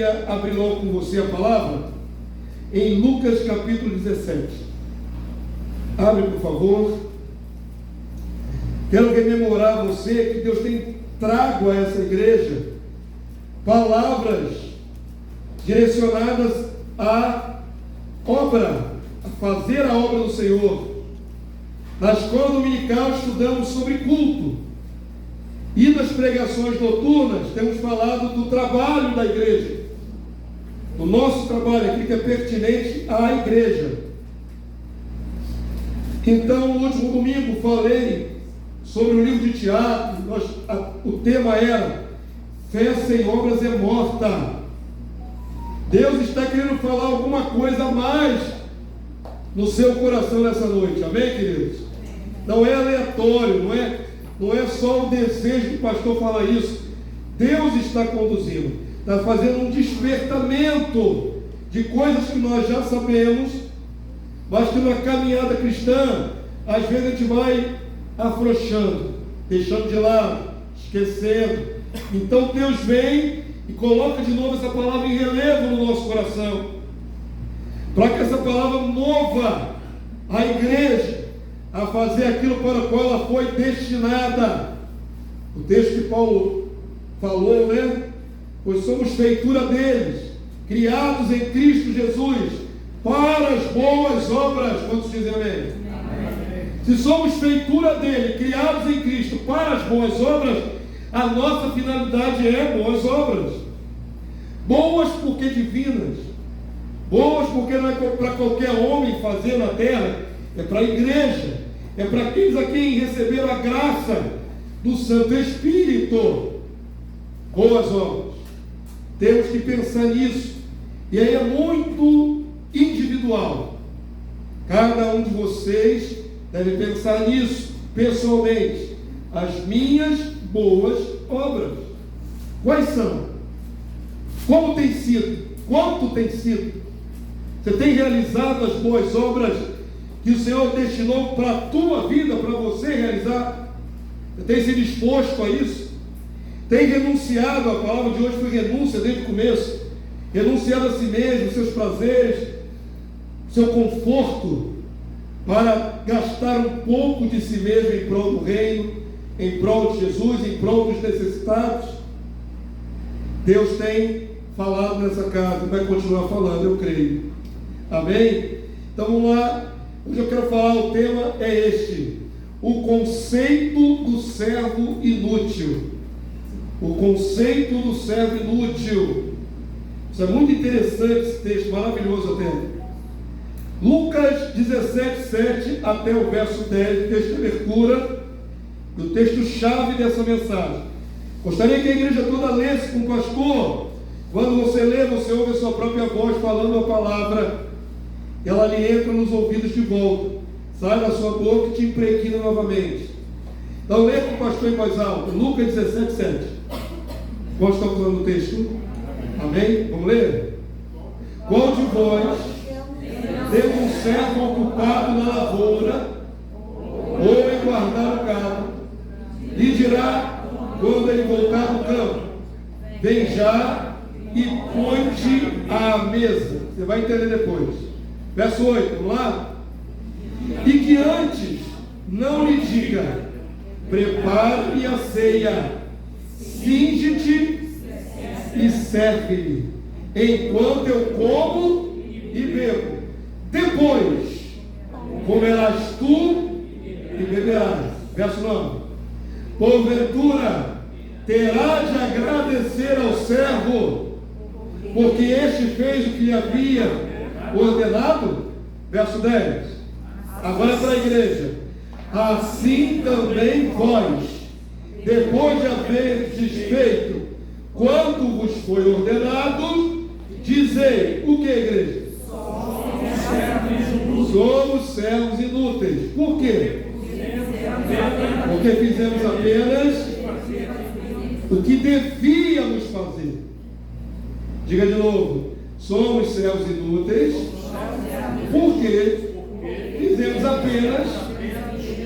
queria abrir logo com você a palavra em Lucas capítulo 17. Abre, por favor. Quero rememorar a você que Deus tem trago a essa igreja palavras direcionadas à obra, a fazer a obra do Senhor. Na escola dominical estudamos sobre culto, e nas pregações noturnas temos falado do trabalho da igreja, do nosso trabalho, aquilo que é pertinente à igreja. Então, no último domingo falei sobre o livro de Tiago. O tema era: fé sem obras é morta. Deus está querendo falar alguma coisa a mais no seu coração nessa noite, amém, queridos? Não é aleatório, não é só o desejo do pastor falar isso. Deus está conduzindo, está fazendo um despertamento de coisas que nós já sabemos, mas que na caminhada cristã, às vezes a gente vai afrouxando, deixando de lado, esquecendo. Então Deus vem e coloca de novo essa palavra em relevo no nosso coração, para que essa palavra mova a igreja a fazer aquilo para o qual ela foi destinada. O texto que Paulo falou, Pois somos feitura deles, criados em Cristo Jesus, para as boas obras. Quantos dizem amém? Se somos feitura dele, criados em Cristo para as boas obras, a nossa finalidade é boas obras. Boas porque divinas. Boas porque não é para qualquer homem fazer na terra, é para a igreja, é para aqueles a quem receberam a graça do Santo Espírito. Boas obras. Temos que pensar nisso. E aí é muito individual. Cada um de vocês deve pensar nisso, pessoalmente. As minhas boas obras. Quais são? Como tem sido? Quanto tem sido? Você tem realizado as boas obras que o Senhor destinou para a tua vida, para você realizar? Você tem se disposto a isso? Tem renunciado? A palavra de hoje foi renúncia desde o começo. Renunciado a si mesmo, seus prazeres, seu conforto, para gastar um pouco de si mesmo em prol do reino, em prol de Jesus, em prol dos necessitados. Deus tem falado nessa casa e vai continuar falando, eu creio. Amém? Então vamos lá. Hoje eu quero falar, o tema é este: o conceito do servo inútil. O conceito do servo inútil. Isso é muito interessante, esse texto, maravilhoso até. Lucas 17, 7 até o verso 10, texto de abertura, o texto-chave dessa mensagem. Gostaria que a igreja toda lesse com o pastor. Quando você lê, você ouve a sua própria voz falando a palavra, ela lhe entra nos ouvidos de volta, sai da sua boca e te impregna novamente. Então lê com o pastor em voz alta, Lucas 17, 7. Posso estar usando o texto? Amém? Vamos ler? Qual de vós, tendo um servo ocupado na lavoura, ou em guardar o gado, lhe dirá, quando ele voltar do campo: vem já e põe-te à mesa. Você vai entender depois. Verso 8, vamos lá? E que antes não lhe diga: prepare-me a ceia, cinge-te e serve-me, enquanto eu como e bebo. Depois comerás tu e beberás. Verso 9. Porventura terá de agradecer ao servo, porque este fez o que lhe havia ordenado? Verso 10. Agora é para a igreja. Assim também vós, depois de haver desfeito quanto vos foi ordenado, dizei: o que, igreja? Somos servos inúteis. Por quê? Porque fizemos apenas o que devíamos fazer. Diga de novo: somos servos inúteis porque fizemos apenas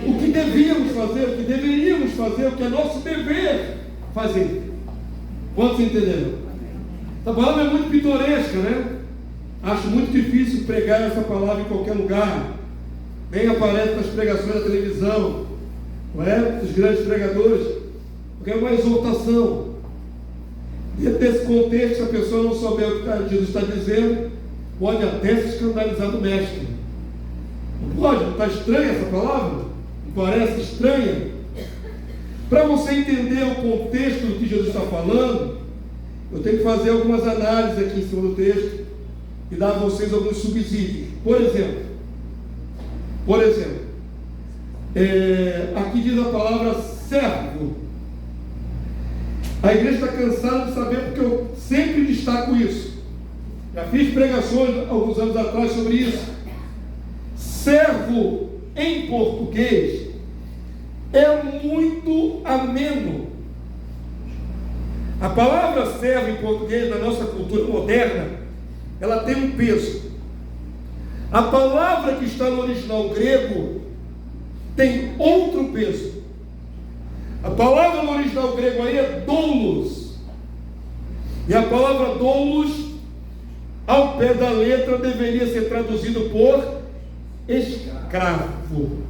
o que devíamos fazer, o que deveríamos fazer, o que é nosso dever fazer. Quantos entenderam? Essa palavra é muito pitoresca, né? Acho muito difícil pregar essa palavra em qualquer lugar. Nem aparece nas pregações da televisão, não é? Dos grandes pregadores, porque é uma exortação. Dentro desse contexto, se a pessoa não souber o que Jesus está dizendo, pode até se escandalizar do mestre. Não pode? Não está estranha essa palavra? Não parece estranha? Para você entender o contexto do que Jesus está falando, eu tenho que fazer algumas análises aqui em cima do texto e dar a vocês alguns subsídios. Por exemplo, aqui diz a palavra servo. A igreja está cansada de saber, porque eu sempre destaco isso. Já fiz pregações alguns anos atrás sobre isso. Servo em português é muito ameno. A palavra servo em português, na nossa cultura moderna, ela tem um peso. A palavra que está no original grego tem outro peso. A palavra no original grego aí é doulos. E a palavra doulos, ao pé da letra, deveria ser traduzido por escravo.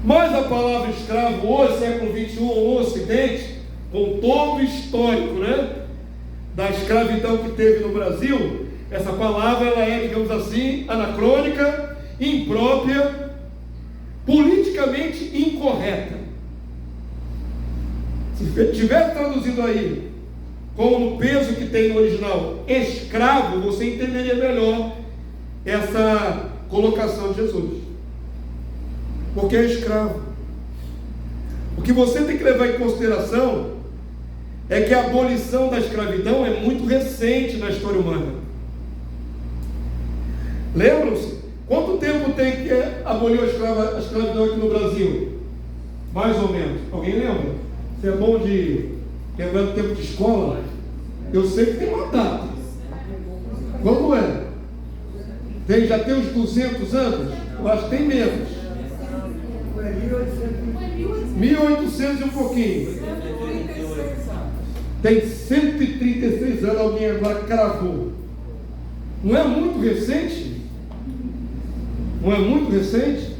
Mas a palavra escravo hoje, século XXI, no Ocidente, com todo o histórico, né, da escravidão que teve no Brasil, essa palavra ela é, digamos assim, anacrônica, imprópria, politicamente incorreta. Se tiver traduzido aí com o peso que tem no original escravo, você entenderia melhor essa colocação de Jesus. Porque é escravo. O que você tem que levar em consideração é que a abolição da escravidão é muito recente na história humana. Lembram-se? Quanto tempo tem que aboliu a escravidão aqui no Brasil? Mais ou menos. Alguém lembra? Você é bom de lembrar do tempo de escola? Eu sei que tem uma data. Quando é? Já tem uns 200 anos? Eu acho que tem menos. 1800 e um pouquinho. Tem 136 anos, alguém agora cravou. Não é muito recente? Não é muito recente?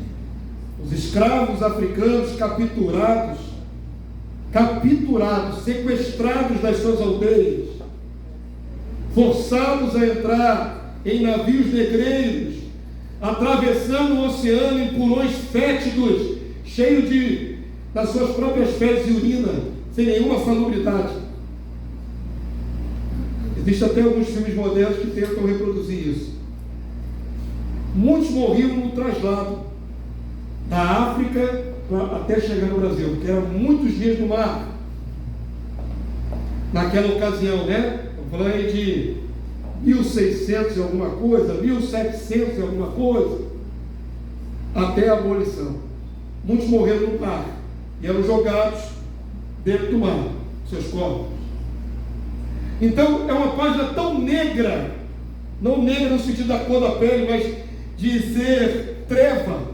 Os escravos africanos capturados, sequestrados das suas aldeias, forçados a entrar em navios negreiros, atravessando o oceano em purões fétidos, cheios das suas próprias fezes e urina, sem nenhuma salubridade. Existem até alguns filmes modernos que tentam reproduzir isso. Muitos morriam no traslado da África até chegar no Brasil, porque eram muitos dias no mar. Naquela ocasião, né? Eu falei aí de 1600 e alguma coisa, 1700 e alguma coisa, até a abolição. Muitos morreram no mar e eram jogados dentro do mar, seus corpos. Então é uma página tão negra, não negra no sentido da cor da pele, mas de ser treva.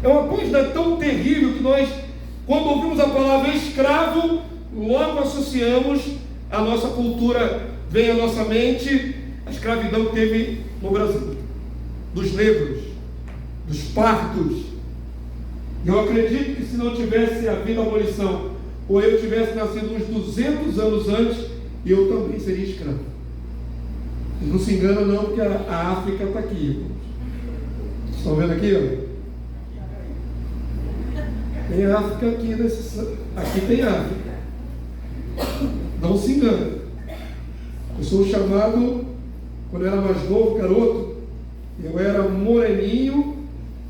É uma página tão terrível que nós, quando ouvimos a palavra escravo, logo associamos a nossa cultura, vem à nossa mente a escravidão que teve no Brasil, dos negros, dos pardos. Eu acredito que se não tivesse havido a abolição, ou eu tivesse nascido uns 200 anos antes, eu também seria escravo. Não se engana não, porque a África está aqui. Estão vendo aqui? Ó? Tem África aqui, aqui tem África. Não se engana. Eu sou chamado, quando eu era mais novo, garoto, eu era moreninho,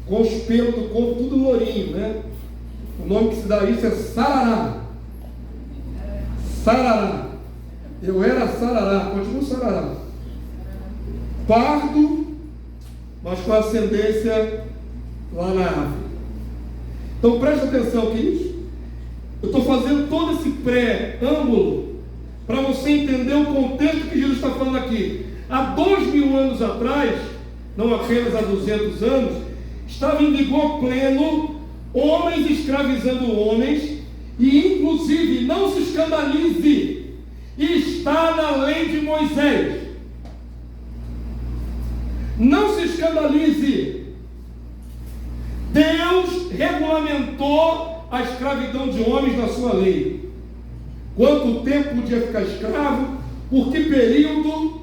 com os pelos do corpo tudo lourinho, né? O nome que se dá a isso é sarará. Sarará. Eu era sarará, continuo sarará. Pardo, mas com ascendência lá na África. Então preste atenção, queridos. Eu estou fazendo todo esse preâmbulo para você entender o contexto que Jesus está falando aqui. Há 2000 anos atrás, não apenas há 200 anos, estava em vigor pleno, homens escravizando homens, e inclusive, não se escandalize, está na lei de Moisés. Não se escandalize. Deus regulamentou a escravidão de homens na sua lei. Quanto tempo podia ficar escravo? Por que período?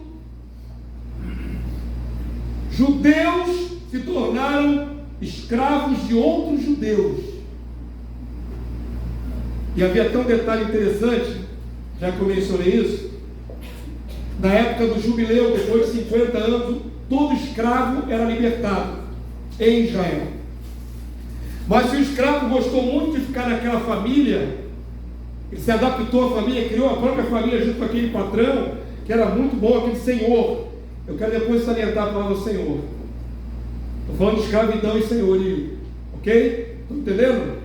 Judeus se tornaram escravos de outros judeus. E havia até um detalhe interessante, já que eu mencionei isso. Na época do jubileu, depois de 50 anos, todo escravo era libertado em Israel. Mas se o escravo gostou muito de ficar naquela família, ele se adaptou à família, criou a própria família junto com aquele patrão, que era muito bom, aquele senhor. Eu quero depois salientar a palavra senhor. Estou falando de escravidão e senhorio, ok? Estão entendendo?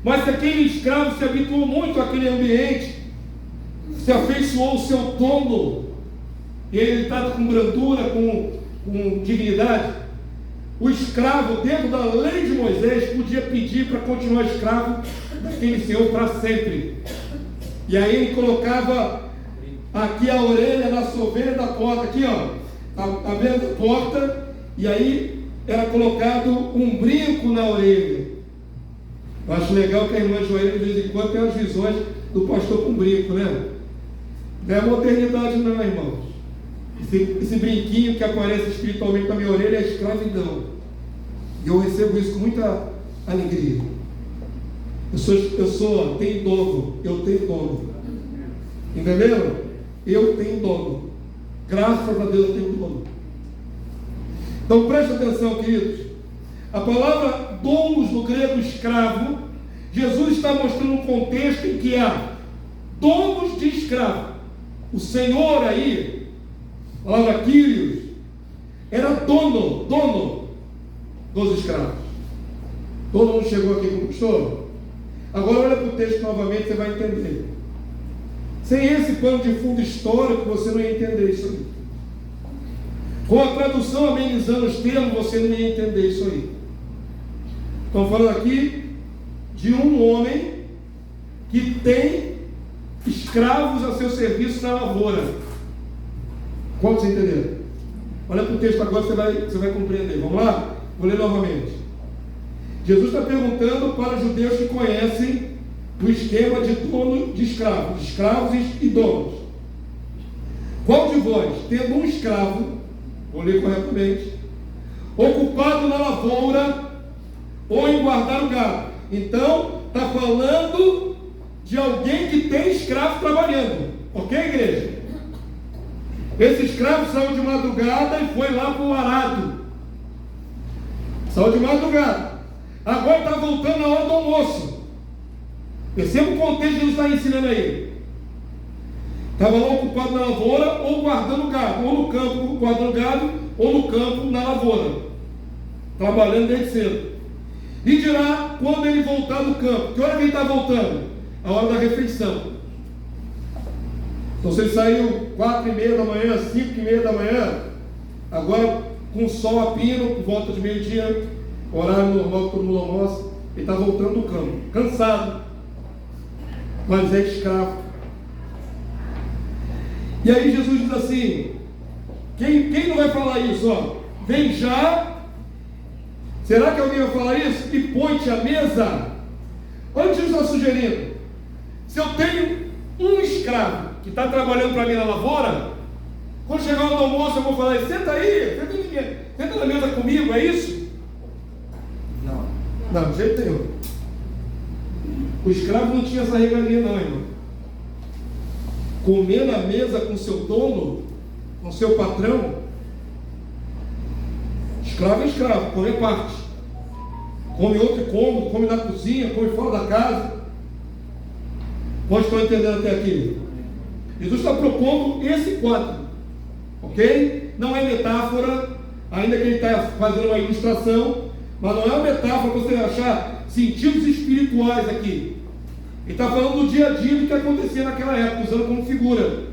Mas se aquele escravo se habituou muito àquele ambiente, se afeiçoou ao seu dono, e ele está com brandura, com dignidade, o escravo, dentro da lei de Moisés, podia pedir para continuar escravo daquele senhor para sempre. E aí ele colocava aqui a orelha na soveira da porta, aqui ó, a beira da porta, e aí era colocado um brinco na orelha. Eu acho legal que a irmã Joelha de vez em quando tem as visões do pastor com brinco, né? Não é modernidade não, irmãos. Esse brinquinho que aparece espiritualmente na minha orelha é escravidão. E eu recebo isso com muita alegria. Eu tenho dono. Entenderam? Eu tenho dono. Graças a Deus eu tenho dono. Então preste atenção, queridos. A palavra domos no grego escravo, Jesus está mostrando um contexto em que há donos de escravo. O Senhor aí, a palavra Kyrios, era dono dos escravos. Todo mundo chegou aqui com pastor? Agora olha para o texto novamente, você vai entender. Sem esse pano de fundo histórico, você não ia entender isso aí. Com a tradução amenizando os termos, você não ia entender isso aí. Estamos falando aqui de um homem que tem escravos a seu serviço na lavoura. Como você entendeu? Olha para o texto agora, você vai compreender. Vamos lá? Vou ler novamente. Jesus está perguntando para os judeus que conhecem o esquema de dono de escravos e donos. Qual de vós, tendo um escravo, vou ler corretamente, ocupado na lavoura ou em guardar o gado? Então, está falando de alguém que tem escravo trabalhando. Ok, igreja? Esse escravo saiu de madrugada e foi lá para o arado. Saiu de madrugada. Agora está voltando na hora do almoço. Perceba o contexto que ele está ensinando aí. Estava lá ocupado na lavoura ou guardando gado, ou no campo guardando gado, ou no campo na lavoura, trabalhando desde cedo. E dirá quando ele voltar do campo. Que hora que ele está voltando? A hora da refeição. Então se ele saiu 4h30 da manhã, 5h30 da manhã, agora com o sol a pino, por volta de meio-dia, horário normal que todo mundo almoça, ele está voltando do campo, cansado, mas é escravo. E aí Jesus diz assim, quem não vai falar isso? Ó, vem já. Será que alguém vai falar isso? E põe-te à mesa. Olha o que Jesus está sugerindo. Se eu tenho um escravo que está trabalhando para mim na lavoura, quando chegar no almoço eu vou falar, senta aí, senta na mesa comigo, é isso? Não, de jeito nenhum. O escravo não tinha essa regalia não, irmão. Comer na mesa com seu dono, com seu patrão, escravo é escravo, come a parte. Come outro cômodo, come na cozinha, come fora da casa. Pode estar entendendo até aqui? Jesus está propondo esse quadro, ok? Não é metáfora, ainda que ele está fazendo uma ilustração, mas não é uma metáfora para você achar sentidos espirituais aqui. Ele está falando do dia a dia do que acontecia naquela época, usando como figura.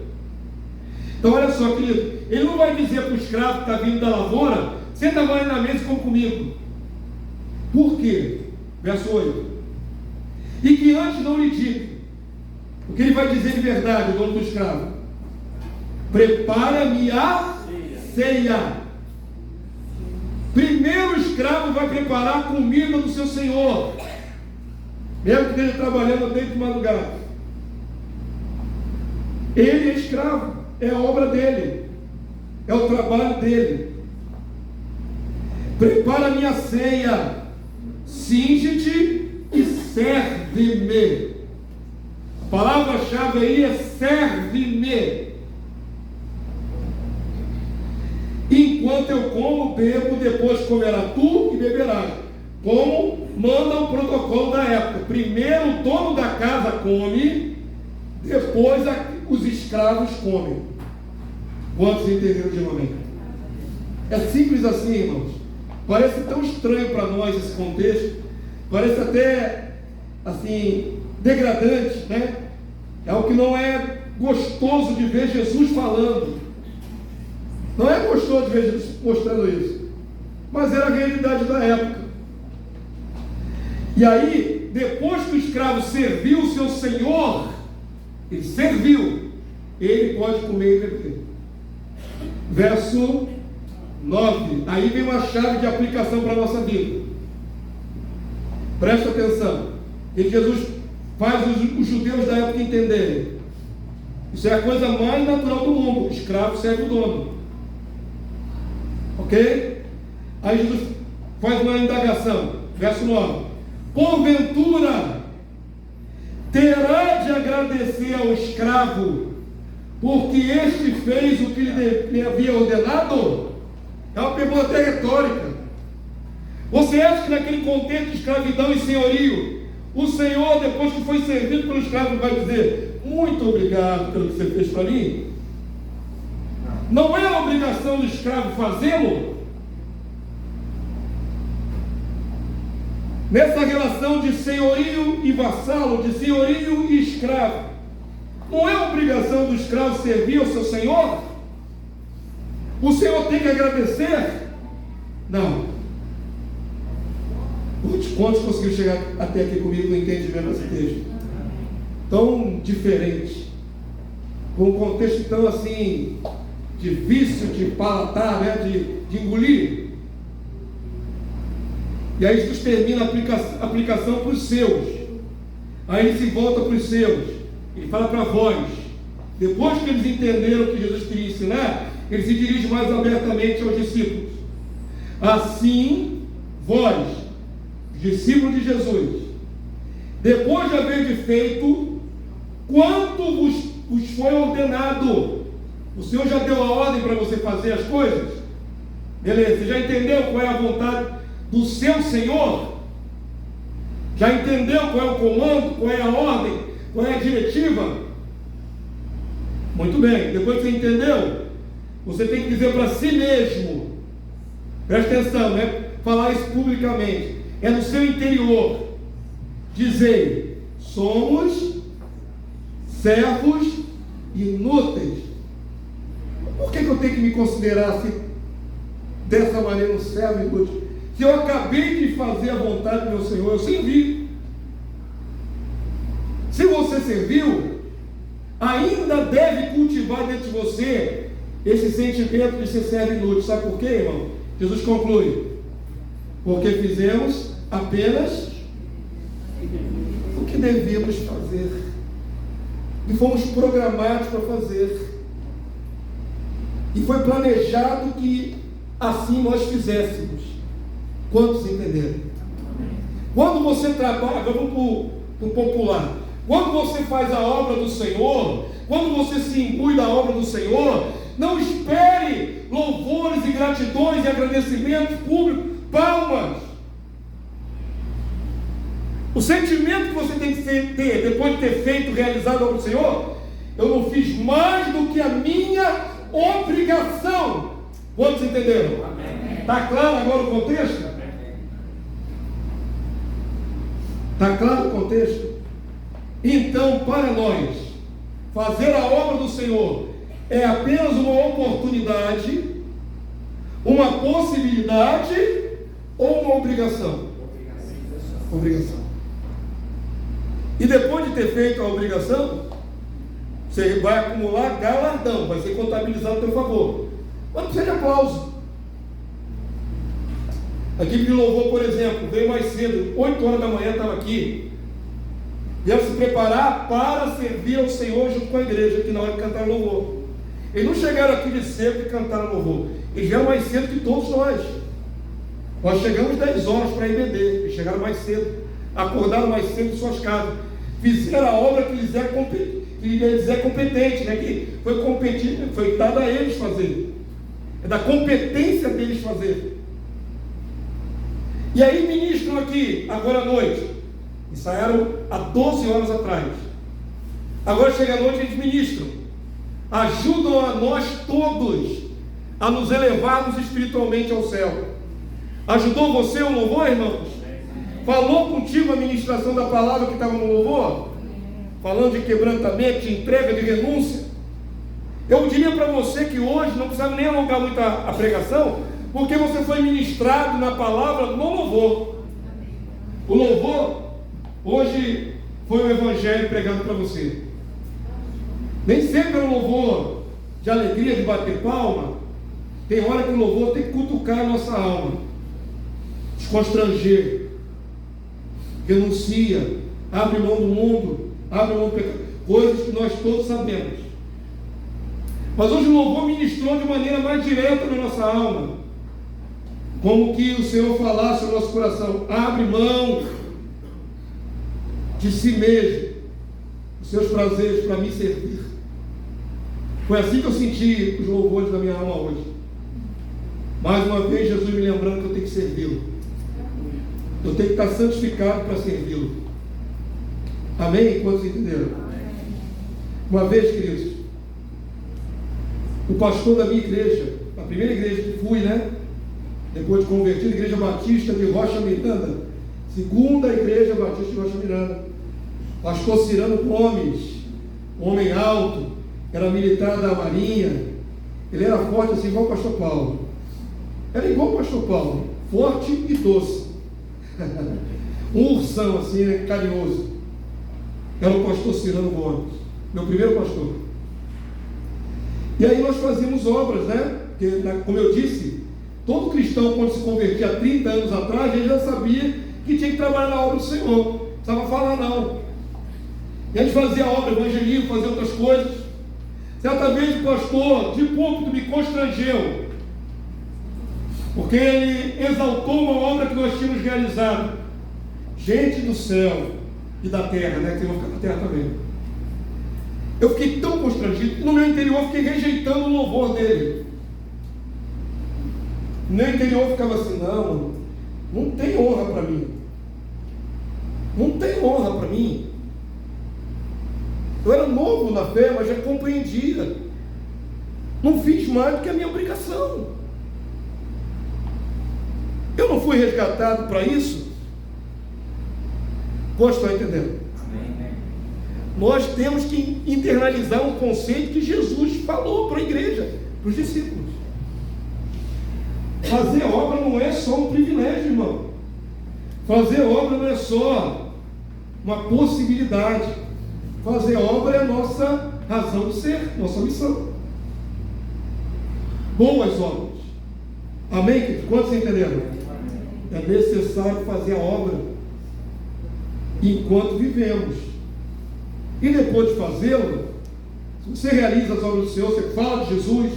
Então olha só, querido, ele não vai dizer para o escravo que está vindo da lavoura, senta agora na mesa e come comigo. Por quê? Verso 8. E que antes não lhe diga o que ele vai dizer de verdade, o dono do escravo. Prepara-me a ceia. Primeiro o escravo vai preparar a comida do seu senhor, mesmo que esteja trabalhando até de madrugada. Ele é escravo, é a obra dele, é o trabalho dele. Prepara a minha ceia, cinge-te e serve-me. A palavra-chave aí é serve-me. Enquanto eu como, bebo, depois comerá tu e beberás. Como manda o protocolo da época. Primeiro o dono da casa come, depois os escravos comem. Quantos entenderam de momento? É simples assim, irmãos. Parece tão estranho para nós esse contexto. Parece até assim degradante, né? É algo que não é gostoso de ver Jesus falando. Não é gostoso de ver Jesus mostrando isso, mas era a realidade da época. E aí, depois que o escravo serviu o seu senhor, ele serviu, ele pode comer e beber. Verso 9, aí vem uma chave de aplicação para a nossa vida. Presta atenção. E Jesus faz os judeus da época entenderem. Isso é a coisa mais natural do mundo. O escravo serve o dono. Ok? Aí Jesus faz uma indagação. Verso 9. Porventura terá de agradecer ao escravo, porque este fez o que lhe havia ordenado? É uma pergunta até retórica. Você acha que naquele contexto de escravidão e senhorio, o Senhor, depois que foi servido pelo escravo, vai dizer: muito obrigado pelo que você fez para mim? Não é a obrigação do escravo fazê-lo? Nessa relação de senhorio e vassalo, de senhorio e escravo, não é a obrigação do escravo servir ao seu senhor? O senhor tem que agradecer? Não. Quantos conseguiram chegar até aqui comigo no entendimento desse texto? Tão diferente, com um contexto tão assim difícil de palatar, né? de engolir. E aí Jesus termina a aplicação para os seus. Aí ele se volta para os seus. Ele fala para vós. Depois que eles entenderam o que Jesus queria ensinar, ele se dirige mais abertamente aos discípulos. Assim, vós, discípulos de Jesus, depois de haver feito quanto vos foi ordenado, o Senhor já deu a ordem para você fazer as coisas? Beleza, você já entendeu qual é a vontade do seu Senhor? Já entendeu qual é o comando, qual é a ordem, qual é a diretiva? Muito bem, depois que você entendeu, você tem que dizer para si mesmo, presta atenção, né? Falar isso publicamente, é no seu interior, dizer: somos servos inúteis. Por que eu tenho que me considerar assim, dessa maneira, um servo inútil? Se eu acabei de fazer a vontade do meu Senhor, eu servi. Se você serviu, ainda deve cultivar dentro de você esse sentimento de ser servo inútil. Sabe por quê, irmão? Jesus conclui: porque fizemos apenas o que devíamos fazer, e fomos programados para fazer, e foi planejado que assim nós fizéssemos. Quantos entenderam? Quando você trabalha, vamos para o popular, quando você faz a obra do Senhor, quando você se imbui da obra do Senhor, não espere louvores e gratidões e agradecimentos públicos, palmas. O sentimento que você tem que ter depois de ter feito, realizado a obra do Senhor: eu não fiz mais do que a minha obrigação. Quantos entenderam? Está claro agora o contexto? Está claro o contexto? Então, para nós, fazer a obra do Senhor é apenas uma oportunidade, uma possibilidade ou uma obrigação? Obrigação. E depois de ter feito a obrigação, Você vai acumular galardão, vai ser contabilizado a teu favor. Mas não precisa de aplauso. A equipe de louvor, por exemplo, veio mais cedo, 8 horas da manhã estava aqui. Vieram se preparar para servir ao Senhor junto com a igreja, aqui na hora de cantar louvor. Eles não chegaram aqui de cedo e cantaram louvor. Eles vieram mais cedo que todos nós. Nós chegamos 10 horas para IBD. Eles chegaram mais cedo. Acordaram mais cedo em suas casas. Fizeram a obra que lhes é competente, né? Que foi competente, foi dada a eles fazer. É da competência deles fazer. E aí ministram aqui, agora à noite. Ensaiaram há 12 horas atrás. Agora chega a noite e eles ministram. Ajudam a nós todos a nos elevarmos espiritualmente ao céu. Ajudou você o louvor, irmãos? Falou contigo a ministração da palavra que estava no louvor? Falando de quebrantamento, de entrega, de renúncia. Eu diria para você que hoje não precisava nem alongar muito a pregação, porque você foi ministrado na palavra no louvor. O louvor, hoje, foi o evangelho pregado para você. Nem sempre é um louvor de alegria, de bater palma. Tem hora que o louvor tem que cutucar a nossa alma, desconstranger, renuncia, abre mão do mundo, abre mão do pecado, coisas que nós todos sabemos. Mas hoje o louvor ministrou de maneira mais direta na nossa alma, como que o Senhor falasse ao nosso coração: abre mão de si mesmo, os seus prazeres para me servir. Foi assim que eu senti os louvores da minha alma hoje. Mais uma vez Jesus me lembrando que eu tenho que servi-lo. Eu tenho que estar santificado para servi-lo. Amém? Quantos entenderam? Uma vez, queridos, o pastor da minha igreja, a primeira igreja que fui, né? Depois de convertido, a Igreja Batista de Rocha Miranda, segunda Igreja Batista de Rocha Miranda, pastor Cirano Gomes, homem alto, era militar da Marinha. Ele era forte assim, igual o pastor Paulo. Era igual o pastor Paulo, forte e doce. Um ursão assim, né, carinhoso. Era o pastor Cirano Gomes, meu primeiro pastor. E aí nós fazíamos obras, né? Porque, como eu disse, todo cristão, quando se convertia há 30 anos atrás, ele já sabia que tinha que trabalhar na obra do Senhor. Não precisava falar não. E a gente fazia obra, evangelismo, fazia outras coisas. Certa vez o pastor de púlpito me constrangeu, porque ele exaltou uma obra que nós tínhamos realizado. Gente do céu e da terra, né? Que vão ficar na terra também. Eu fiquei tão constrangido, no meu interior eu fiquei rejeitando o louvor dele. No meu interior eu ficava assim: não tem honra para mim. Não tem honra para mim. Eu era novo na fé, mas já compreendia. Não fiz mais do que a minha obrigação. Eu não fui resgatado para isso? Vocês estão entendendo? Amém. Nós temos que internalizar um conceito que Jesus falou para a igreja, para os discípulos. Fazer obra não é só um privilégio, irmão. Fazer obra não é só uma possibilidade. Fazer obra é a nossa razão de ser, nossa missão. Boas obras. Amém? Quantos entenderam? É necessário fazer a obra enquanto vivemos. E depois de fazê-lo, se você realiza as obras do Senhor, você fala de Jesus.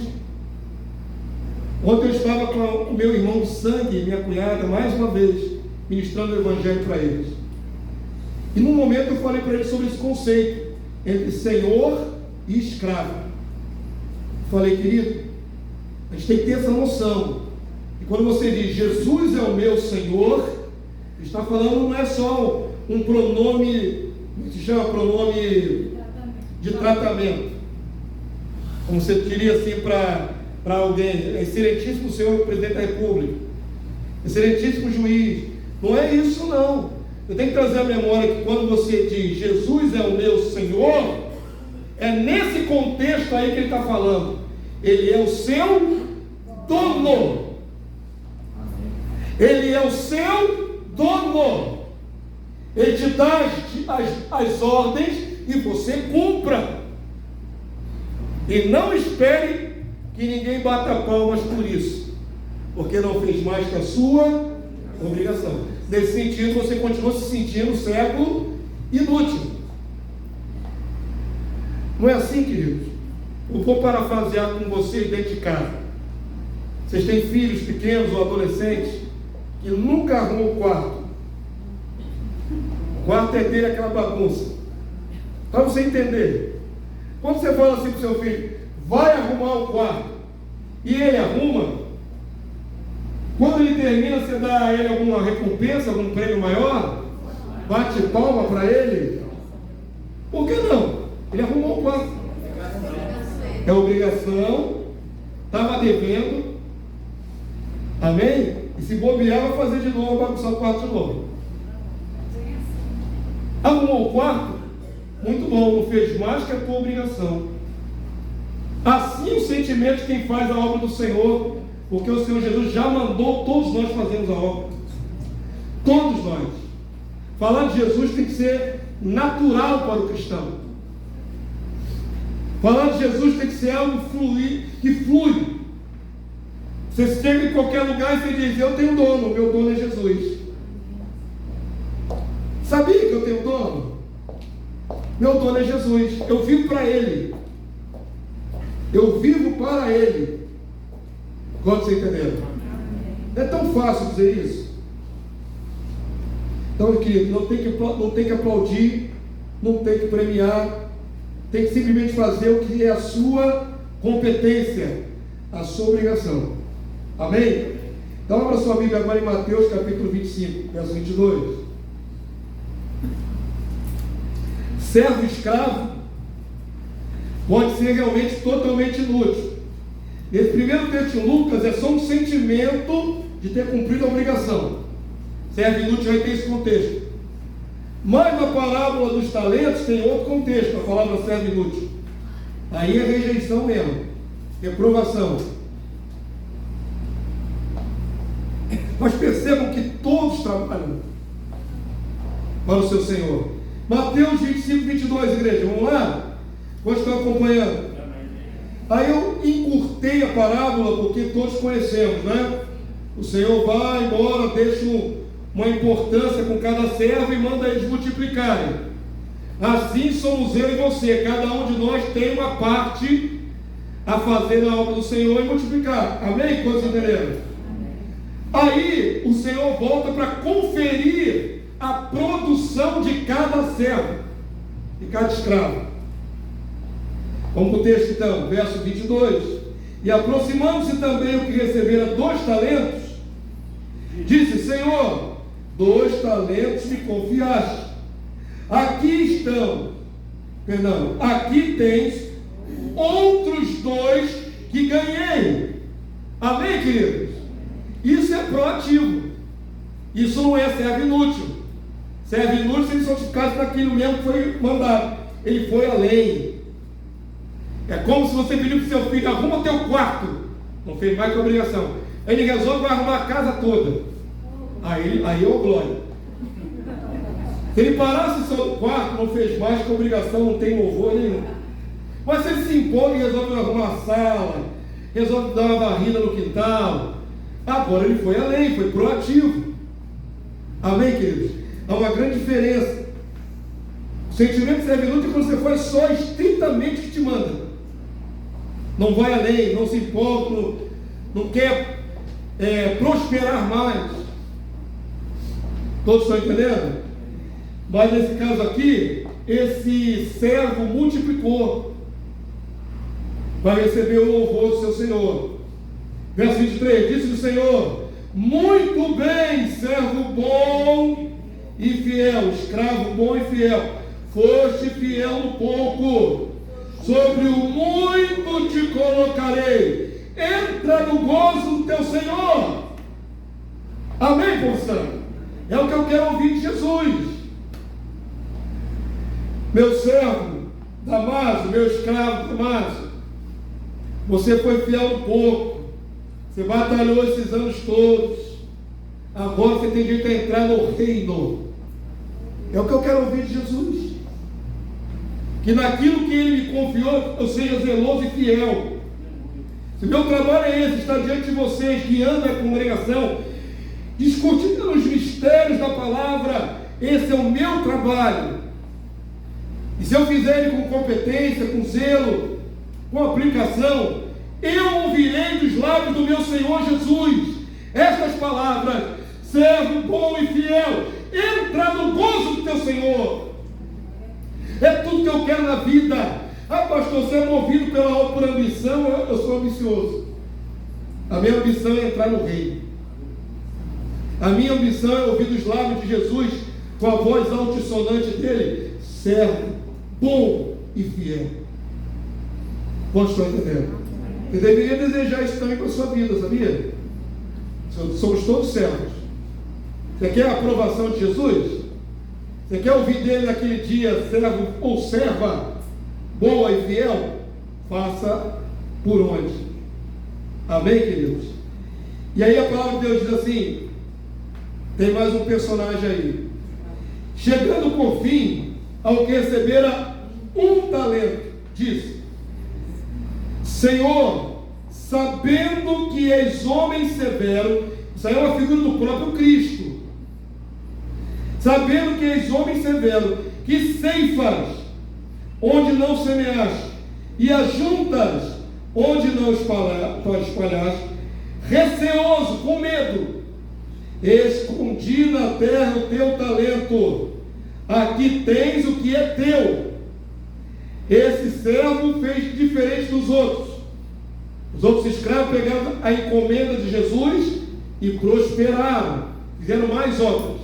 Ontem eu estava com o meu irmão de sangue, minha cunhada, mais uma vez, ministrando o Evangelho para eles. E num momento eu falei para eles sobre esse conceito entre Senhor e escravo. Falei: querido, a gente tem que ter essa noção. E quando você diz Jesus é o meu Senhor, está falando, não é só um pronome, se chama pronome de tratamento. Como você diria assim para alguém: excelentíssimo Senhor Presidente da República, excelentíssimo juiz. Não é isso não. Eu tenho que trazer à memória que quando você diz Jesus é o meu Senhor, é nesse contexto aí que ele está falando. Ele é o seu dono. Ele é o seu dono. Ele te dá as ordens e você cumpra. E não espere que ninguém bata palmas por isso, porque não fez mais que a sua obrigação. Nesse sentido, você continua se sentindo cego e inútil. Não é assim, queridos? Eu vou parafrasear com vocês dentro de casa. Vocês têm filhos pequenos ou adolescentes que nunca arrumam o quarto. O quarto é dele, aquela bagunça. Para você entender, quando você fala assim para o seu filho, vai arrumar o quarto, e ele arruma, quando ele termina, você dá a ele alguma recompensa, algum prêmio maior? Bate palma para ele? Por que não? Ele arrumou o quarto. É obrigação, estava devendo, amém? E se bobear, vai fazer de novo, vai bagunçar o quarto de novo. Arrumou o quarto? Muito bom, não fez mais que a tua obrigação. Assim o sentimento de quem faz a obra do Senhor, porque o Senhor Jesus já mandou todos nós fazermos a obra. Todos nós. Falar de Jesus tem que ser natural para o cristão. Falar de Jesus tem que ser algo que flui. Você chega em qualquer lugar e você diz, eu tenho dono, meu dono é Jesus. Sabia que eu tenho dono? Meu dono é Jesus. Eu vivo para Ele. Eu vivo para Ele. Quanto você entendeu? Não é tão fácil dizer isso. Então, querido, não tem que aplaudir, não tem que premiar, tem que simplesmente fazer o que é a sua competência, a sua obrigação. Amém? Então, abra sua Bíblia agora em Mateus capítulo 25, verso 22. Servo e escravo pode ser realmente totalmente inútil. Esse primeiro texto de Lucas é só um sentimento de ter cumprido a obrigação. Servo inútil vai ter esse contexto. Mas na parábola dos talentos tem outro contexto, a palavra servo inútil. Aí é rejeição mesmo, reprovação. Mas percebam que todos trabalham para o seu Senhor. Mateus 25, 22, igreja, vamos lá? Quantos estão acompanhando? Aí eu encurtei a parábola porque todos conhecemos, né? O Senhor vai embora, deixa uma importância com cada servo e manda eles multiplicarem. Assim somos eu e você, cada um de nós tem uma parte a fazer na obra do Senhor e multiplicar. Amém? Quantos entenderam? Aí o Senhor volta para conferir a produção de cada servo, de cada escravo. Vamos para o texto então, verso 22. E aproximando-se também o que recebera 2 talentos, disse, Senhor, 2 talentos me confiaste. Aqui tens outros 2 que ganhei. Amém, queridos? Isso é proativo. Isso não é servo inútil. Servo inútil, eles são ficados para aquilo mesmo que foi mandado. Ele foi além. É como se você pediu para o seu filho, arruma teu quarto. Não fez mais que obrigação. Ele resolve vai arrumar a casa toda. Aí é o glória. Se ele parasse só no quarto, não fez mais que obrigação, não tem louvor nenhum. Mas se ele se impõe e resolve arrumar a sala, resolve dar uma varrida no quintal, agora ele foi além, foi proativo. Amém, queridos? Há uma grande diferença. O sentimento de servo inútil é quando você faz só estritamente o que te manda. Não vai além, não se importa, não quer prosperar mais. Todos estão entendendo? Mas nesse caso aqui, esse servo multiplicou para receber o louvor do seu Senhor. Verso 23, disse o Senhor, muito bem, servo bom e fiel, escravo bom e fiel, foste fiel no pouco, sobre o muito te colocarei, entra no gozo do teu Senhor. Amém, povo santo? É o que eu quero ouvir de Jesus. Meu servo Damásio, meu escravo Damásio, você foi fiel no pouco, você batalhou esses anos todos, agora você tem direito a entrar no reino. É o que eu quero ouvir de Jesus. que naquilo que Ele me confiou, eu seja zeloso e fiel. Se meu trabalho é esse, estar diante de vocês, guiando a congregação, discutindo os mistérios da palavra, esse é o meu trabalho. E se eu fizer ele com competência, com zelo, com aplicação, eu ouvirei dos lábios do meu Senhor Jesus estas palavras: servo bom e fiel, entra no gozo do teu Senhor. É tudo que eu quero na vida. Ah, pastor, você é movido por ambição? Eu sou ambicioso. A minha ambição é entrar no reino. A minha ambição é ouvir dos lábios de Jesus, com a voz altissonante dele: servo bom e fiel. Quantos estão entendendo? Você deveria desejar isso também para a sua vida, sabia? Somos todos servos. Você quer a aprovação de Jesus? Você quer ouvir dele naquele dia: servo ou serva boa e fiel? Faça por onde? Amém, queridos? E aí a palavra de Deus diz assim, tem mais um personagem aí: chegando por fim ao que recebera um talento, diz: Senhor, sabendo que és homem severo. Isso aí é uma figura do próprio Cristo. Sabendo que és homem severo, que ceifas onde não semeaste, e ajuntas onde não espalhaste, receoso, com medo, escondi na terra o teu talento. Aqui tens o que é teu. Esse servo fez diferente dos outros. Os outros escravos pegaram a encomenda de Jesus e prosperaram, fizeram mais obras.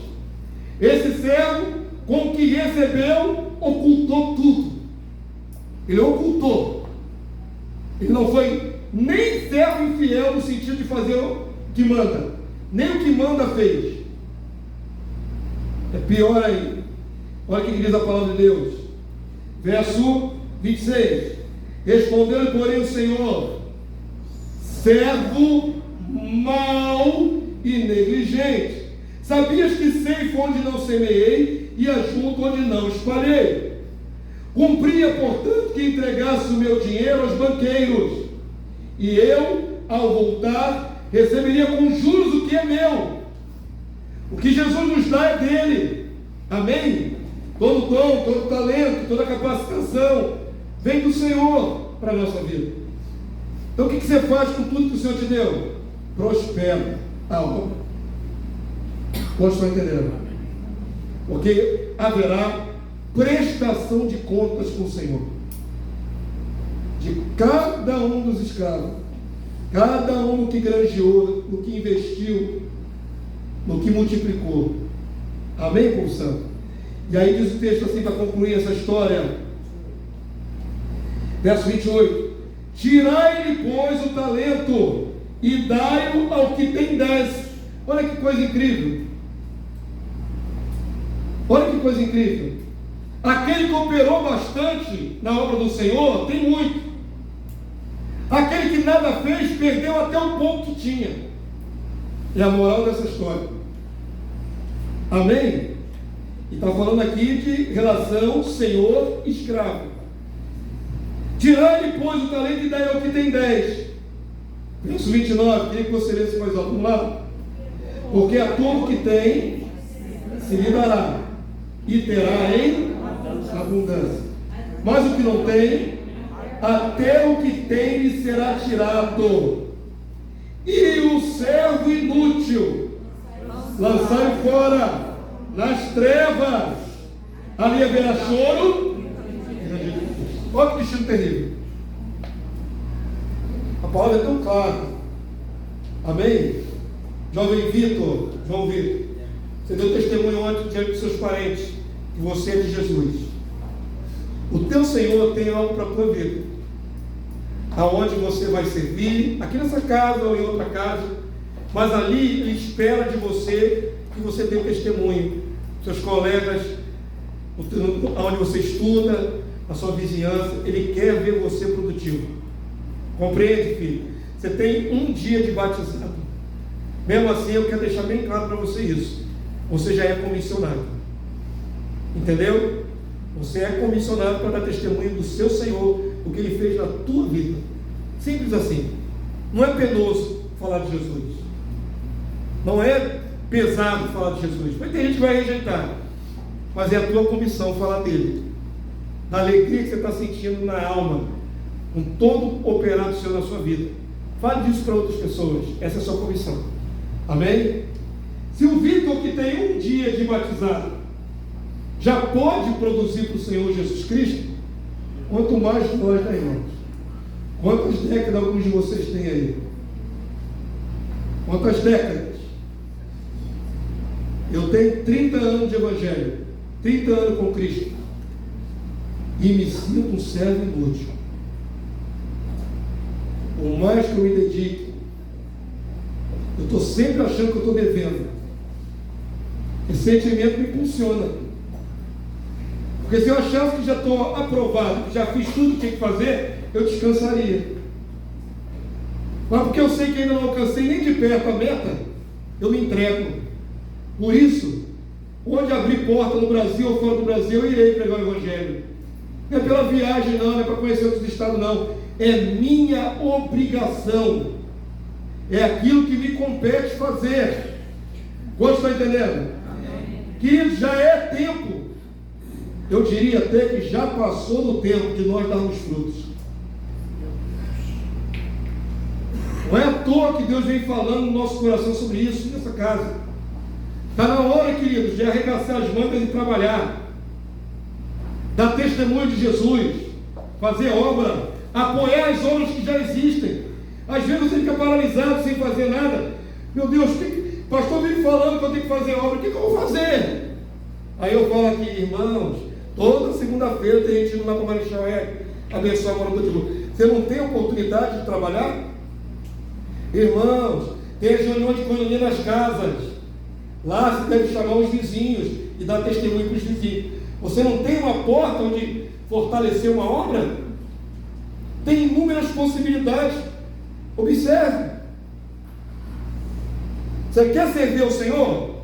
Esse servo, com o que recebeu, ocultou tudo. Ele ocultou. Ele não foi nem servo infiel no sentido de fazer o que manda, nem o que manda fez. É pior ainda. Olha o que diz a palavra de Deus. Verso 26. Respondeu-lhe, porém, o Senhor: servo mau e negligente. Sabias que ceifo onde não semeei e ajunto onde não espalhei. Cumpria, portanto, que entregasse o meu dinheiro aos banqueiros, e eu, ao voltar, receberia com juros o que é meu. O que Jesus nos dá é dele. Amém? Todo dom, todo talento, toda capacitação vem do Senhor para a nossa vida. Então o que você faz com tudo que o Senhor te deu? Prospera a obra. Quantos estão entendendo? Porque haverá prestação de contas com o Senhor, de cada um dos escravos, cada um no que granjeou, no que investiu, no que multiplicou. Amém, povo santo? E aí diz o texto assim, para concluir essa história, verso 28: tirai-lhe, pois, o talento e dai-o ao que tem 10. Olha que coisa incrível. Olha que coisa incrível. Aquele que operou bastante na obra do Senhor tem muito. Aquele que nada fez perdeu até o pouco que tinha. É a moral dessa história. Amém? E está falando aqui de relação Senhor-escravo. Tirai-lhe, pois, o talento e dai ao que tem 10. Verso 29, queria que você lesse mais alto. Vamos lá? Porque a todo que tem se lhe dará, e terá em abundância. Mas o que não tem, até o que tem lhe será tirado. E o servo inútil lançai fora nas trevas, ali haverá choro. Olha que destino terrível. A palavra é tão clara. Amém? Jovem Vitor, João Vitor, você deu testemunho ontem diante dos seus parentes que você é de Jesus. O teu Senhor tem algo para a tua vida, aonde você vai servir, aqui nessa casa ou em outra casa, mas ali Ele espera de você que você dê testemunho. Seus colegas, onde você estuda, a sua vizinhança, Ele quer ver você produtivo. Compreende, filho? Você tem um dia de batizado. Mesmo assim, eu quero deixar bem claro para você isso. Você já é comissionado. Entendeu? Você é comissionado para dar testemunho do seu Senhor, o que Ele fez na tua vida. Simples assim. Não é penoso falar de Jesus. Não é pesado falar de Jesus. Mas tem gente que vai rejeitar. Mas é a tua comissão falar dele. Da alegria que você está sentindo na alma, com todo o operado seu na sua vida. Fale disso para outras pessoas. Essa é a sua comissão. Amém? Se o Vitor, que tem um dia de batizado, já pode produzir para o Senhor Jesus Cristo, quanto mais nós, né, irmãos? Quantas décadas alguns de vocês têm aí? Quantas décadas? Eu tenho 30 anos de evangelho, 30 anos com Cristo, e me sinto um servo inútil. Por mais que eu me dedique, eu estou sempre achando que eu estou devendo. Esse sentimento me impulsiona. Porque se eu achasse que já estou aprovado, que já fiz tudo o que tinha que fazer, eu descansaria. Mas porque eu sei que ainda não alcancei nem de perto a meta, eu me entrego. Por isso, onde abrir porta no Brasil ou fora do Brasil, eu irei pregar o Evangelho. Não é pela viagem não, não é para conhecer outros estados não. É minha obrigação. É aquilo que me compete fazer. Quantos estão entendendo? Queridos, já é tempo. Eu diria até que já passou do tempo de nós darmos frutos. Não é à toa que Deus vem falando no nosso coração sobre isso, nessa casa. Está na hora, queridos, de arregaçar as mangas e trabalhar. Dar testemunho de Jesus. Fazer obra. Apoiar as obras que já existem. Às vezes você fica paralisado sem fazer nada. Meu Deus, o pastor vive falando que eu tenho que fazer obra. O que eu vou fazer? Aí eu falo aqui, irmãos, toda segunda-feira tem gente indo lá para o Marechal abençoar a morada de rua. Você não tem oportunidade de trabalhar? Irmãos, tem as reuniões de economia nas casas. Lá você deve chamar os vizinhos e dar testemunho para os vizinhos. Você não tem uma porta onde fortalecer uma obra? Tem inúmeras possibilidades. Observe. Você quer servir ao Senhor?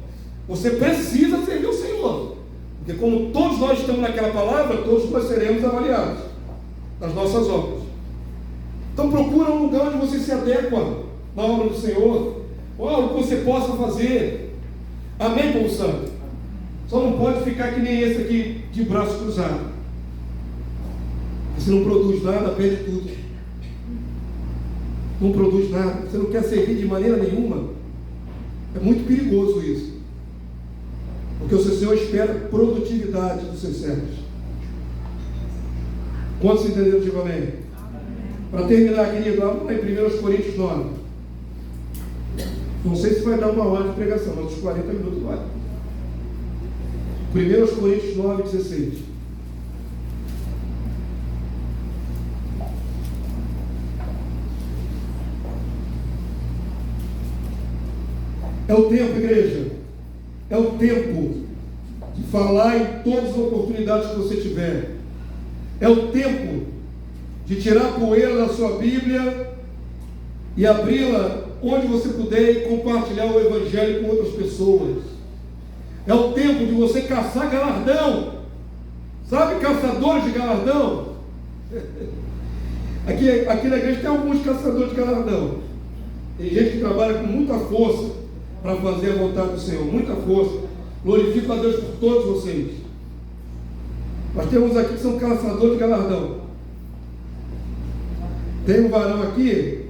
Você precisa servir ao Senhor. Porque como todos nós estamos naquela palavra, todos nós seremos avaliados nas nossas obras. Então procura um lugar onde você se adequa na obra do Senhor, ou algo que você possa fazer. Amém, povo santo? Só não pode ficar que nem esse aqui, de braço cruzado. Você não produz nada, perde tudo. Não produz nada, você não quer servir de maneira nenhuma. É muito perigoso isso. Porque o seu Senhor espera produtividade dos seus servos. Quantos entenderam? Digo amém. Para terminar, querido, vamos lá em 1 Coríntios 9. Não sei se vai dar uma hora de pregação, mas uns 40 minutos vai. 1 Coríntios 9, 16. É o tempo, igreja. É o tempo de falar em todas as oportunidades que você tiver. É o tempo de tirar a poeira da sua Bíblia e abri-la onde você puder e compartilhar o Evangelho com outras pessoas. É o tempo de você caçar galardão. Sabe, caçadores de galardão? Aqui na igreja tem alguns caçadores de galardão. Tem gente que trabalha com muita força para fazer a vontade do Senhor, muita força. Glorifico a Deus por todos vocês. Nós temos aqui que são caçadores de galardão. Tem um varão aqui,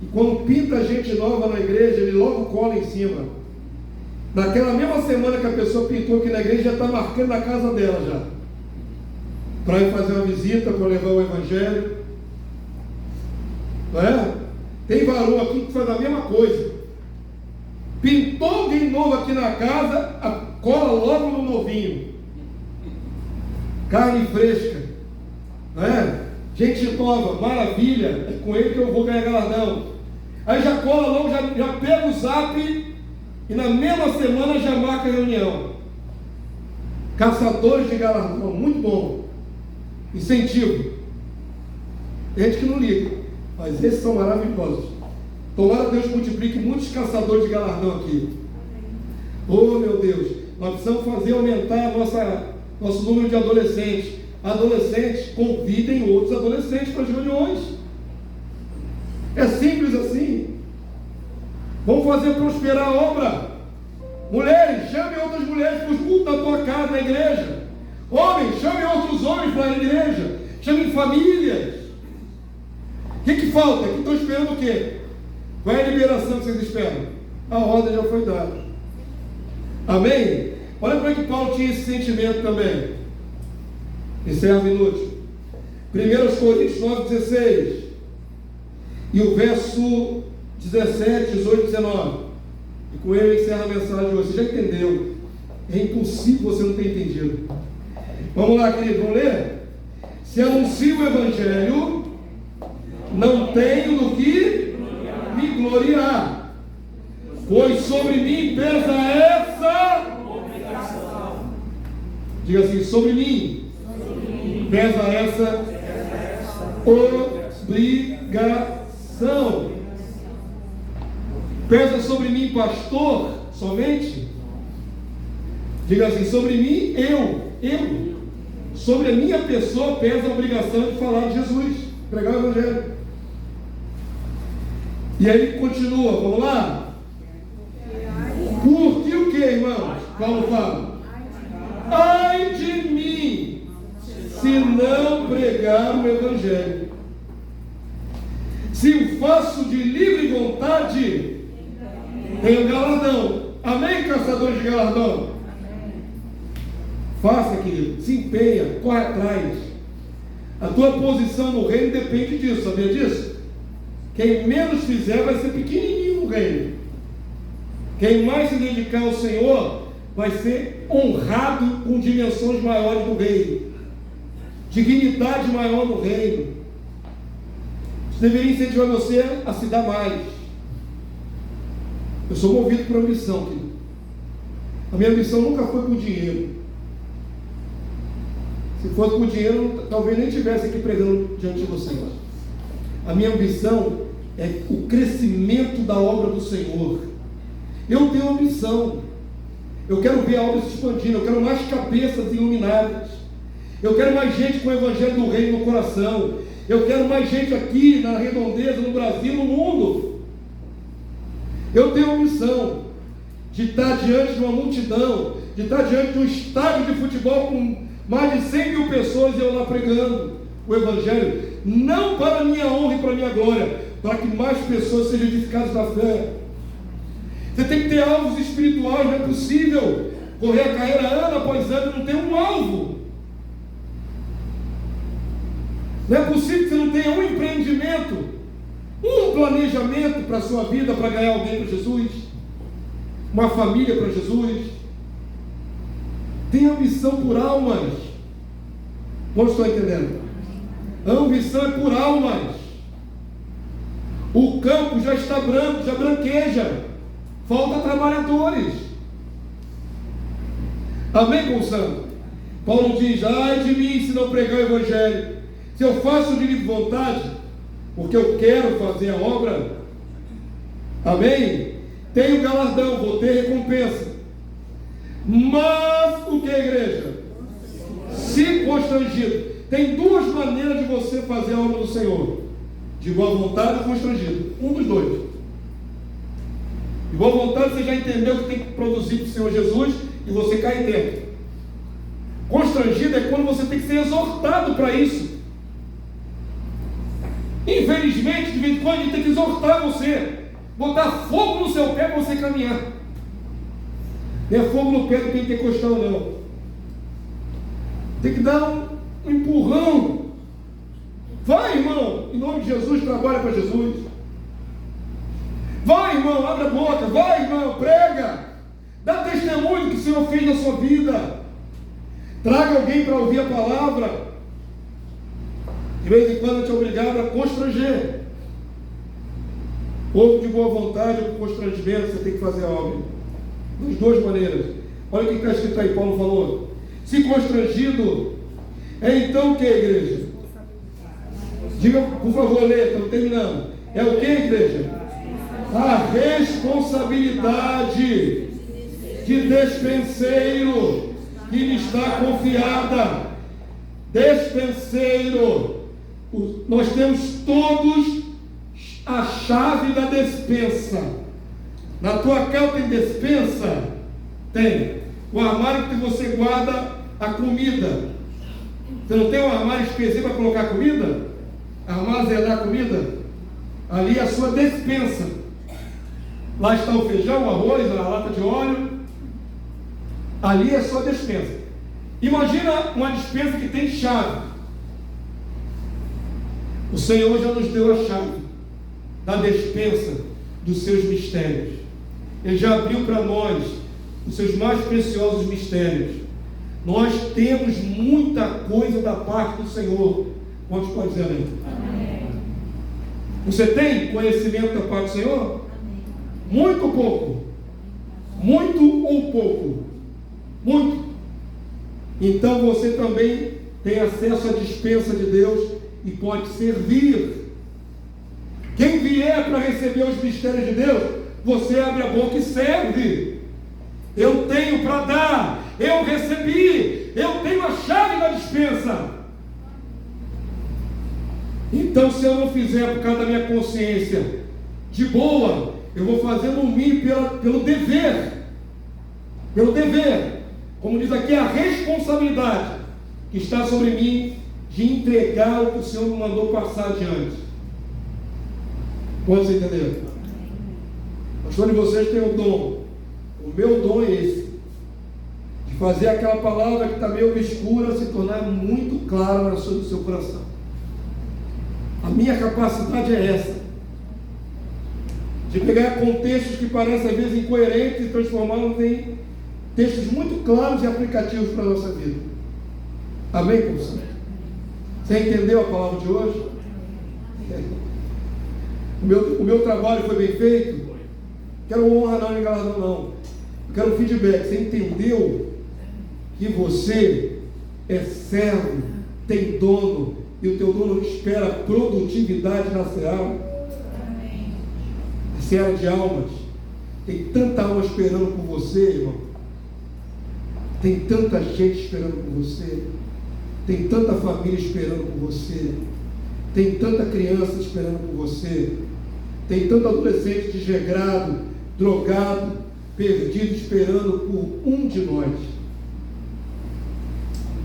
e quando pinta gente nova na igreja, ele logo cola em cima. Naquela mesma semana que a pessoa pintou aqui na igreja, já está marcando na casa dela já. Para ir fazer uma visita, para levar o Evangelho. Não é? Tem varão aqui que faz a mesma coisa. Pintou alguém novo aqui na casa, cola logo no novinho. Carne fresca. Não é? Gente nova, maravilha, é com ele que eu vou ganhar galardão. Aí já cola logo, já pega o zap e na mesma semana já marca a reunião. Caçadores de galardão, muito bom. Incentivo. Tem gente que não liga, mas esses são maravilhosos. Tomara Deus multiplique muitos caçadores de galardão aqui. Oh meu Deus, nós precisamos fazer aumentar nosso número de adolescentes. Adolescentes convidem outros adolescentes para as reuniões. É simples assim. Vamos fazer prosperar a obra. Mulheres, chame outras mulheres para os cultos da tua casa, na igreja. Homens, chame outros homens para a igreja. Chame famílias. O que falta? Que estão esperando o quê? Qual é a liberação que vocês esperam? A ordem já foi dada. Amém? Olha como é que Paulo tinha esse sentimento também. Encerra um minuto. 1 Coríntios 9,16. E o verso 17, 18, 19. E com ele eu encerro a mensagem de hoje. Você já entendeu? É impossível você não ter entendido. Vamos lá, querido, vamos ler? Se anuncio o Evangelho, não tenho do que me gloriar, pois sobre mim pesa essa obrigação. Diga assim, sobre mim pesa essa obrigação. Pesa sobre mim, pastor, somente? Diga assim, sobre mim, eu. Sobre a minha pessoa pesa a obrigação de falar de Jesus, pregar o Evangelho. E aí continua, vamos lá? Porque o que, irmãos? Paulo fala: ai de mim, se não pregar o Evangelho. Se o faço de livre vontade, tenho galardão. Amém, caçadores de galardão? Faça, querido, se empenha, corre atrás. A tua posição no reino depende disso, sabia disso? Quem menos fizer vai ser pequenininho no reino. Quem mais se dedicar ao Senhor vai ser honrado com dimensões maiores do reino, dignidade maior no reino. Isso deveria incentivar você a se dar mais. Eu sou movido por ambição, querido. A minha ambição nunca foi por dinheiro. Se fosse por dinheiro, talvez nem estivesse aqui pregando diante de vocês. A minha ambição é o crescimento da obra do Senhor. Eu tenho ambição. Eu quero ver a obra se expandindo. Eu quero mais cabeças iluminadas. Eu quero mais gente com o Evangelho do Reino no coração. Eu quero mais gente aqui na Redondeza, no Brasil, no mundo. Eu tenho a missão de estar diante de uma multidão, de estar diante de um estádio de futebol com mais de 100 mil pessoas e eu lá pregando o Evangelho, não para a minha honra e para a minha glória, para que mais pessoas sejam edificadas na fé. Você tem que ter alvos espirituais, não é possível correr a carreira ano após ano e não ter um alvo. Não é possível que você não tenha um empreendimento, um planejamento para a sua vida, para ganhar alguém para Jesus, uma família para Jesus. Tem ambição por almas. Como estou entendendo? A ambição é por almas. O campo já está branco, já branqueja. Falta trabalhadores. Amém, Gonçalo? Paulo diz: ai de mim se não pregar o Evangelho. Se eu faço de livre vontade, porque eu quero fazer a obra, amém? Tenho galardão, vou ter recompensa. Mas o que, igreja? Se constrangido. Tem duas maneiras de você fazer a obra do Senhor: de boa vontade ou constrangido. Um dos dois. De boa vontade você já entendeu que tem que produzir para o Senhor Jesus e você cai dentro. Constrangido é quando você tem que ser exortado para isso. Infelizmente, de vez em quando a gente tem que exortar você, botar fogo no seu pé para você caminhar. Não é fogo no pé do pentecostal, não. Tem que dar um empurrão. Vai, irmão, em nome de Jesus, trabalha para Jesus. Vai, irmão, abre a boca. Vai, irmão, prega. Dá testemunho do que o Senhor fez na sua vida. Traga alguém para ouvir a palavra. De vez em quando eu te obrigava a constranger. Ou de boa vontade, ou com constrangimento, você tem que fazer a obra. Das duas maneiras. Olha o que está escrito aí, Paulo falou. Se constrangido, é então o que, igreja? Diga, por favor, lê, estamos terminando. É o que, igreja? A responsabilidade de despenseiro que me está confiada. Despenseiro. Nós temos todos a chave da despensa. Na tua casa tem despensa? Tem. O armário que você guarda a comida. Você não tem um armário específico para colocar comida? Armazenar comida? Ali é a sua despensa. Lá está o feijão, o arroz, a lata de óleo. Ali é a sua despensa. Imagina uma despensa que tem chave. O Senhor já nos deu a chave da despensa dos seus mistérios. Ele já abriu para nós os seus mais preciosos mistérios. Nós temos muita coisa da parte do Senhor. Quantos podem dizer amém? Amém. Você tem conhecimento da parte do Senhor? Amém. Muito ou pouco? Muito ou pouco? Muito. Então você também tem acesso à despensa de Deus e pode servir. Quem vier para receber os mistérios de Deus, você abre a boca e serve. Eu tenho para dar, eu recebi, eu tenho a chave da despensa. Então, se eu não fizer por causa da minha consciência de boa, eu vou fazer no mínimo pelo dever. Pelo dever. Como diz aqui, a responsabilidade que está sobre mim de entregar o que o Senhor me mandou passar adiante. Pode entender? Pastor, de vocês tem o dom. O meu dom é esse. De fazer aquela palavra que está meio obscura se tornar muito clara no seu coração. A minha capacidade é essa. De pegar contextos que parecem às vezes incoerentes e transformá-los em textos muito claros e aplicativos para a nossa vida. Amém, professor? Você entendeu a palavra de hoje? O meu trabalho foi bem feito? Quero honra não, nem galardão não. Eu quero feedback. Você entendeu que você é servo, tem dono, e o teu dono espera produtividade na seara? A seara de almas. Tem tanta alma esperando por você, irmão. Tem tanta gente esperando por você. Tem tanta família esperando por você. Tem tanta criança esperando por você. Tem tanto adolescente desregrado, drogado, perdido, esperando por um de nós.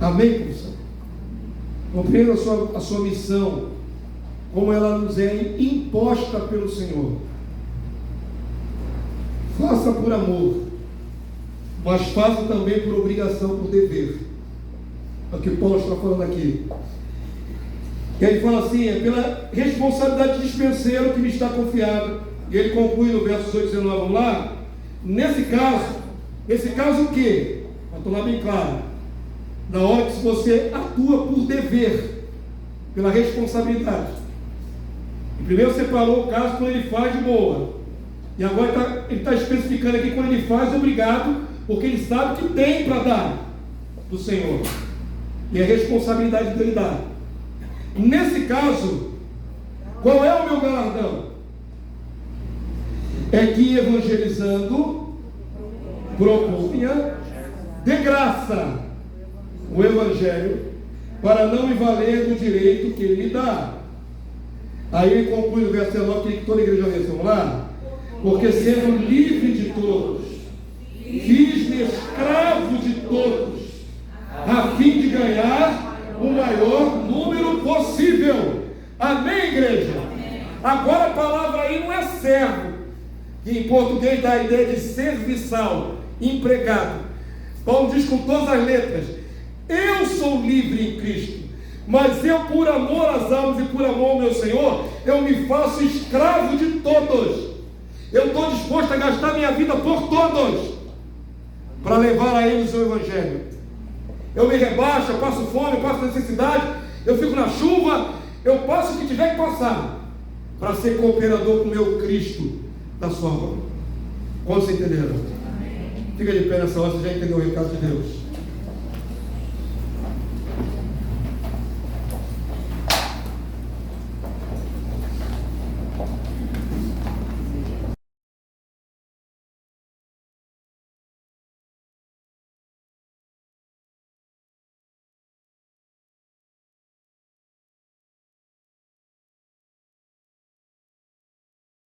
Amém, professor? Compreenda a sua missão, como ela nos é imposta pelo Senhor. Faça por amor, mas faça também por obrigação, por dever. É o que Paulo está falando aqui. E ele fala assim, é pela responsabilidade de dispenseiro que me está confiada. E ele conclui no verso 18, 19, vamos lá? Nesse caso o quê? Para tornar bem claro. Na hora que você atua por dever, pela responsabilidade. E primeiro separou o caso quando ele faz de boa. E agora ele está especificando aqui quando ele faz obrigado, porque ele sabe que tem para dar do Senhor. E é responsabilidade dele dar. Nesse caso, qual é o meu galardão? É que evangelizando, propunha de graça o Evangelho, para não me valer do direito que ele me dá. Aí ele conclui no verso 19, que toda a igreja lê, vamos lá? Porque sendo livre de todos, fiz-me escravo de todos, a fim de ganhar o maior número possível. Amém, igreja? Agora a palavra aí não é servo, que em português dá a ideia de serviçal, empregado. Paulo diz com todas as letras: eu sou livre em Cristo, mas eu, por amor às almas e por amor ao meu Senhor, eu me faço escravo de todos. Eu estou disposto a gastar minha vida por todos, para levar a eles o Evangelho. Eu me rebaixo, eu passo fome, eu passo necessidade, eu fico na chuva, eu passo o que tiver que passar, para ser cooperador com o meu Cristo da sua obra. Como vocês entenderam? Fica de pé nessa hora, você já entendeu o recado de Deus.